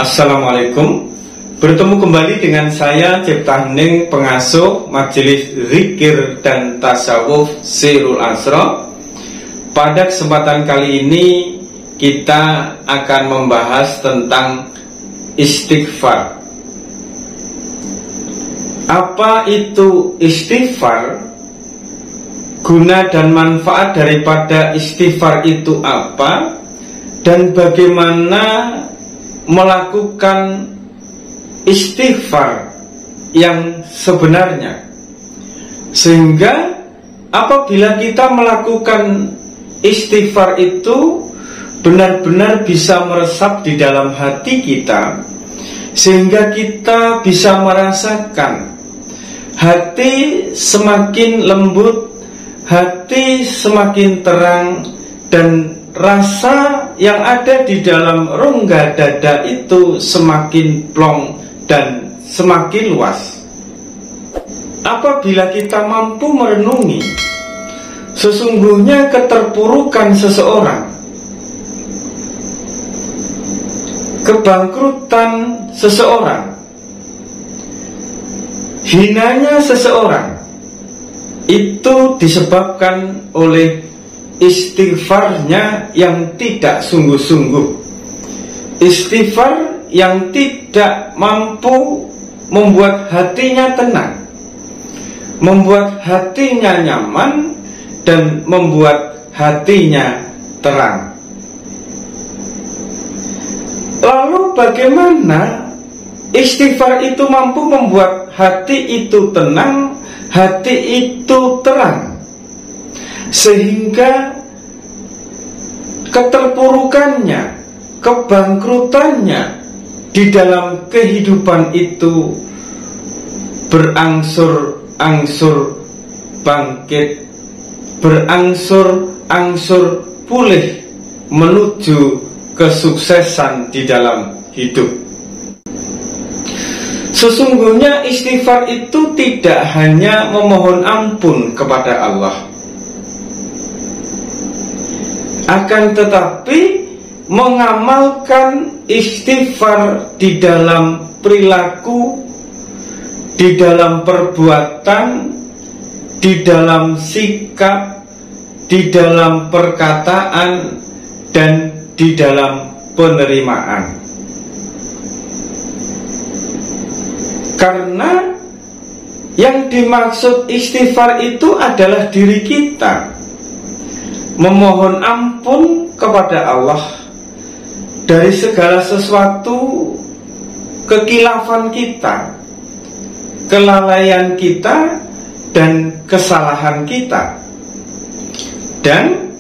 Assalamualaikum. Bertemu kembali dengan saya Cipta Hening, pengasuh Majelis Zikir dan Tasawuf Sirul Asra. Pada kesempatan kali ini kita akan membahas tentang istighfar. Apa itu istighfar? Guna dan manfaat daripada istighfar itu apa? Dan bagaimana melakukan istighfar yang sebenarnya, sehingga apabila kita melakukan istighfar itu benar-benar bisa meresap di dalam hati kita, sehingga kita bisa merasakan hati semakin lembut, hati semakin terang, dan rasa yang ada di dalam rongga dada itu semakin plong dan semakin luas. Apabila kita mampu merenungi sesungguhnya keterpurukan seseorang, kebangkrutan seseorang, hinanya seseorang, itu disebabkan oleh istighfarnya yang tidak sungguh-sungguh, istighfar yang tidak mampu membuat hatinya tenang, membuat hatinya nyaman, dan membuat hatinya terang. Lalu bagaimana istighfar itu mampu membuat hati itu tenang, hati itu terang, sehingga keterpurukannya, kebangkrutannya di dalam kehidupan itu berangsur-angsur bangkit, berangsur-angsur pulih menuju kesuksesan di dalam hidup. Sesungguhnya istighfar itu tidak hanya memohon ampun kepada Allah, akan tetapi mengamalkan istighfar di dalam perilaku, di dalam perbuatan, di dalam sikap, di dalam perkataan, dan di dalam penerimaan. Karena yang dimaksud istighfar itu adalah diri kita, memohon ampun kepada Allah dari segala sesuatu kekilafan kita, kelalaian kita, dan kesalahan kita. Dan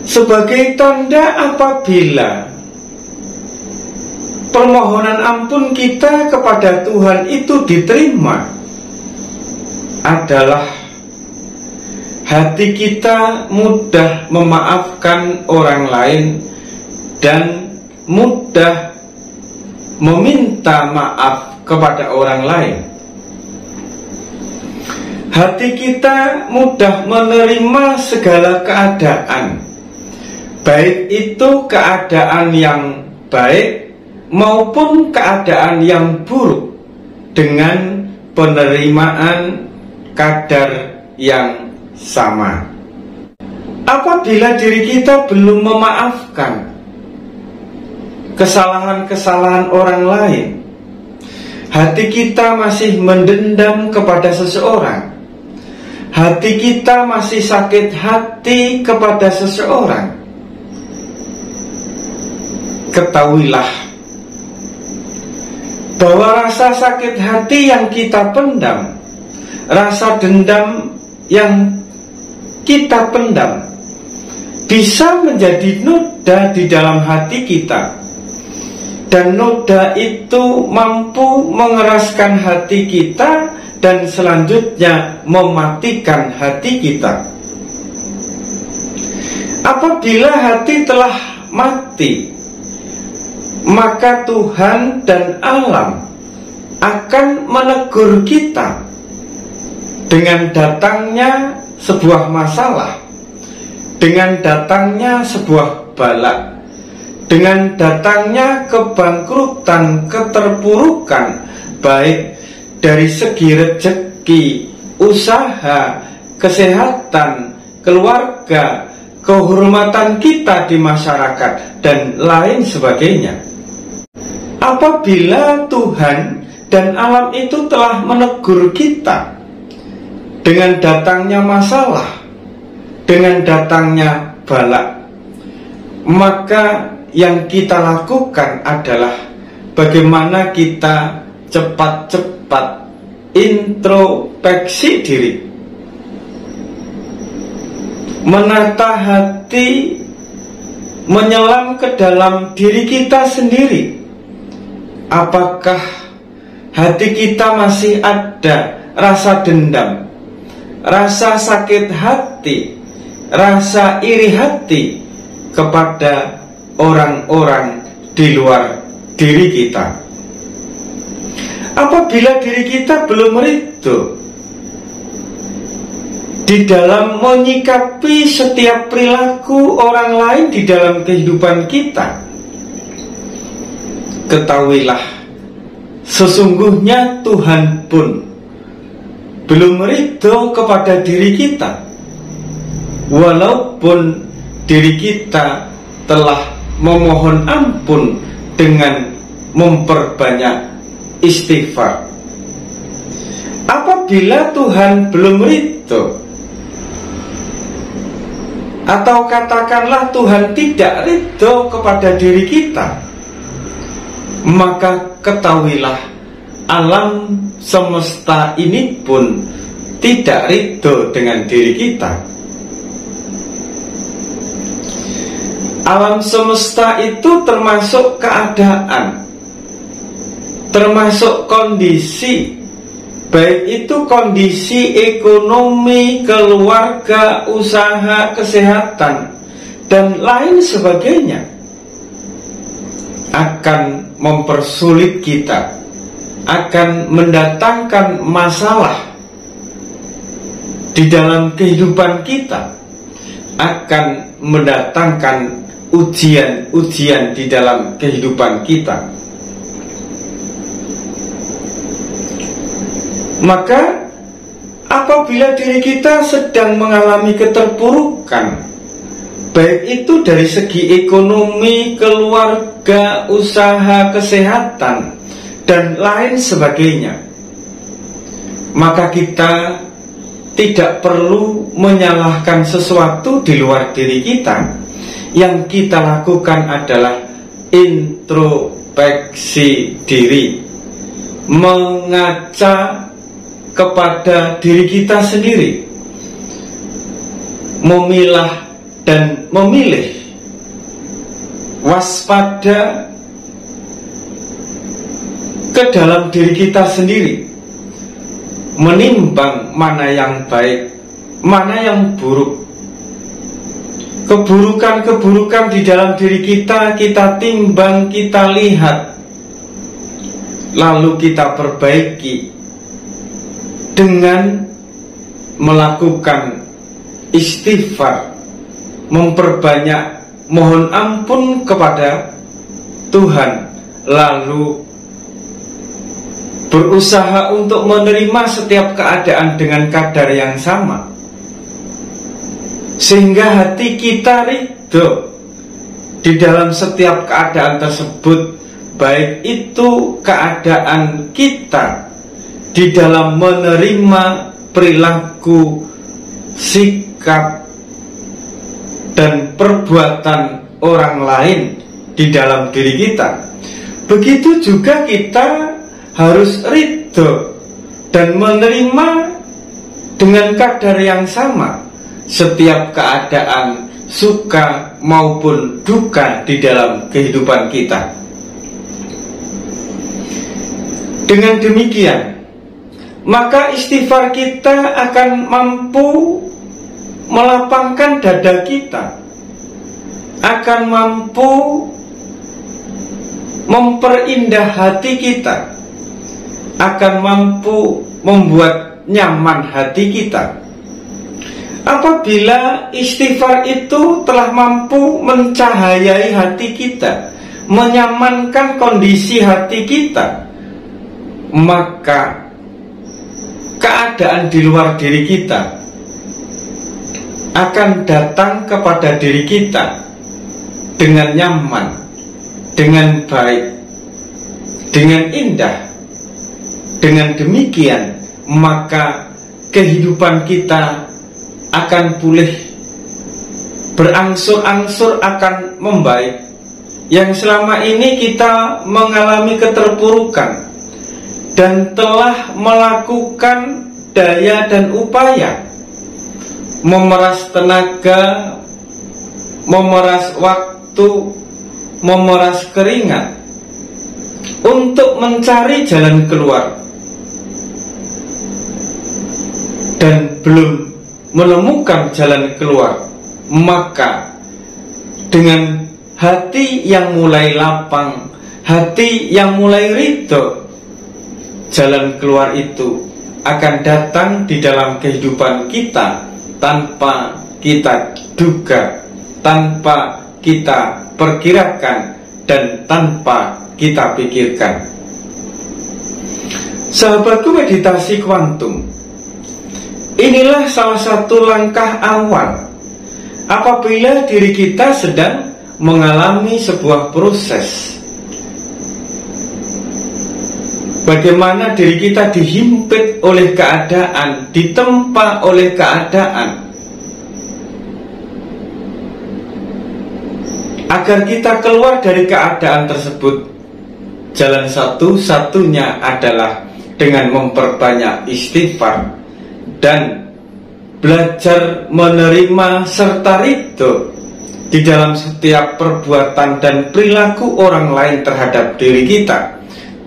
sebagai tanda apabila permohonan ampun kita kepada Tuhan itu diterima adalah hati kita mudah memaafkan orang lain dan mudah meminta maaf kepada orang lain. Hati kita mudah menerima segala keadaan, baik itu keadaan yang baik maupun keadaan yang buruk, dengan penerimaan kadar yang sama. Apabila diri kita belum memaafkan kesalahan-kesalahan orang lain, hati kita masih mendendam kepada seseorang, hati kita masih sakit hati kepada seseorang, ketahuilah bahwa rasa sakit hati yang kita pendam, rasa dendam yang kita pendam, bisa menjadi noda di dalam hati kita, dan noda itu mampu mengeraskan hati kita dan selanjutnya mematikan hati kita. Apabila hati telah mati, maka Tuhan dan alam akan menegur kita dengan datangnya sebuah masalah, dengan datangnya sebuah bala, dengan datangnya kebangkrutan, keterpurukan, baik dari segi rezeki, usaha, kesehatan, keluarga, kehormatan kita di masyarakat, dan lain sebagainya. Apabila Tuhan dan alam itu telah menegur kita dengan datangnya masalah, dengan datangnya bala, maka yang kita lakukan adalah bagaimana kita cepat-cepat introspeksi diri, menata hati, menyelam ke dalam diri kita sendiri. Apakah hati kita masih ada rasa dendam, rasa sakit hati, rasa iri hati kepada orang-orang di luar diri kita? Apabila diri kita belum ridho di dalam menyikapi setiap perilaku orang lain di dalam kehidupan kita, ketahuilah sesungguhnya Tuhan pun belum ridho kepada diri kita, walaupun diri kita telah memohon ampun dengan memperbanyak istighfar. Apabila Tuhan belum ridho, atau katakanlah Tuhan tidak ridho kepada diri kita, maka ketahuilah alam semesta ini pun tidak ridho dengan diri kita. Alam semesta itu termasuk keadaan, termasuk kondisi, baik itu kondisi ekonomi, keluarga, usaha, kesehatan, dan lain sebagainya, akan mempersulit kita, akan mendatangkan masalah di dalam kehidupan kita, akan mendatangkan ujian-ujian di dalam kehidupan kita. Maka apabila diri kita sedang mengalami keterpurukan, baik itu dari segi ekonomi, keluarga, usaha, kesehatan, dan lain sebagainya, maka kita tidak perlu menyalahkan sesuatu di luar diri kita. Yang kita lakukan adalah introspeksi diri, mengaca kepada diri kita sendiri, memilah dan memilih, waspada ke dalam diri kita sendiri, menimbang mana yang baik, mana yang buruk. Keburukan-keburukan di dalam diri kita, kita timbang, kita lihat, lalu kita perbaiki dengan melakukan istighfar, memperbanyak mohon ampun kepada Tuhan, lalu berusaha untuk menerima setiap keadaan dengan kadar yang sama, sehingga hati kita ridho di dalam setiap keadaan tersebut, baik itu keadaan kita di dalam menerima perilaku, sikap, dan perbuatan orang lain di dalam diri kita. Begitu juga kita harus ridho dan menerima dengan kadar yang sama setiap keadaan, suka maupun duka di dalam kehidupan kita. Dengan demikian, maka istighfar kita akan mampu melapangkan dada kita, akan mampu memperindah hati kita, akan mampu membuat nyaman hati kita, Apabila istighfar itu telah mampu mencahayai hati kita, menyamankan kondisi hati kita, maka keadaan di luar diri kita akan datang kepada diri kita dengan nyaman, dengan baik, dengan indah. Dengan demikian, maka kehidupan kita akan pulih, berangsur-angsur akan membaik. Yang selama ini kita mengalami keterpurukan dan telah melakukan daya dan upaya, memeras tenaga, memeras waktu, memeras keringat untuk mencari jalan keluar, dan belum menemukan jalan keluar, maka dengan hati yang mulai lapang, hati yang mulai ridho, jalan keluar itu akan datang di dalam kehidupan kita tanpa kita duga, tanpa kita perkirakan, dan tanpa kita pikirkan. Sahabatku, meditasi kuantum, inilah salah satu langkah awal apabila diri kita sedang mengalami sebuah proses. Bagaimana diri kita dihimpit oleh keadaan, ditempa oleh keadaan, agar kita keluar dari keadaan tersebut. Jalan satu-satunya adalah dengan memperbanyak istighfar dan belajar menerima serta ridho di dalam setiap perbuatan dan perilaku orang lain terhadap diri kita.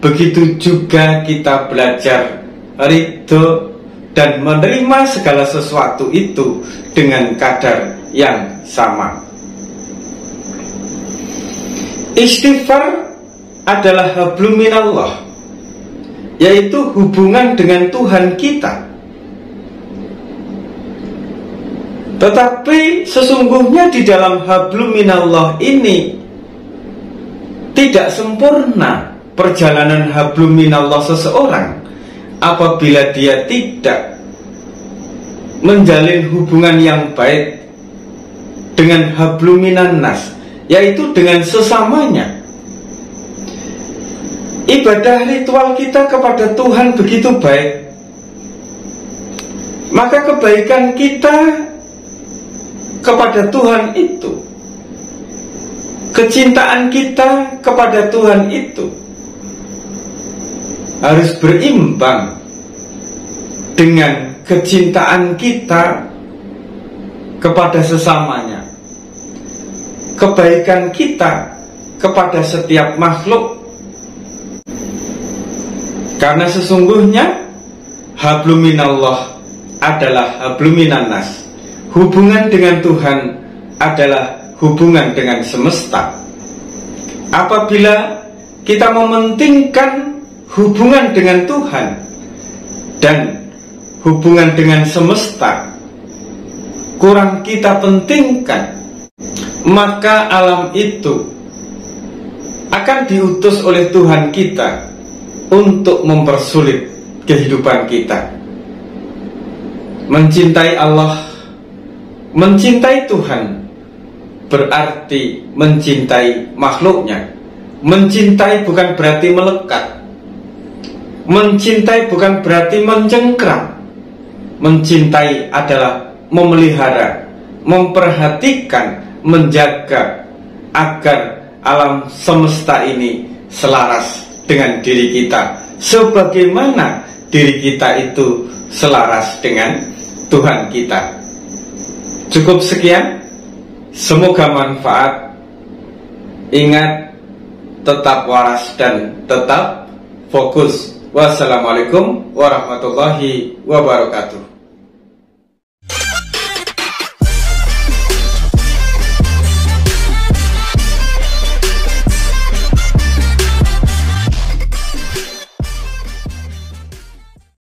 Begitu juga kita belajar ridho dan menerima segala sesuatu itu dengan kadar yang sama. Istighfar adalah hablum minallah, yaitu hubungan dengan Tuhan kita. Tetapi sesungguhnya di dalam hablum minallah ini tidak sempurna perjalanan hablum minallah seseorang apabila dia tidak menjalin hubungan yang baik dengan hablum minannas, yaitu dengan sesamanya. Ibadah ritual kita kepada Tuhan begitu baik, maka kebaikan kita kepada Tuhan itu, kecintaan kita kepada Tuhan itu harus berimbang dengan kecintaan kita kepada sesamanya, kebaikan kita kepada setiap makhluk. Karena sesungguhnya hablum minallah adalah hablum minannas. Hubungan dengan Tuhan adalah hubungan dengan semesta. Apabila kita mementingkan hubungan dengan Tuhan dan hubungan dengan semesta kurang kita pentingkan, maka alam itu akan diutus oleh Tuhan kita untuk mempersulit kehidupan kita. Mencintai Allah, mencintai Tuhan, berarti mencintai makhluknya. Mencintai bukan berarti melekat. Mencintai bukan berarti mencengkram. Mencintai adalah memelihara, memperhatikan, menjaga agar alam semesta ini selaras dengan diri kita, sebagaimana diri kita itu selaras dengan Tuhan kita. Cukup sekian, semoga manfaat. Ingat, tetap waras dan tetap fokus. Wassalamualaikum warahmatullahi wabarakatuh.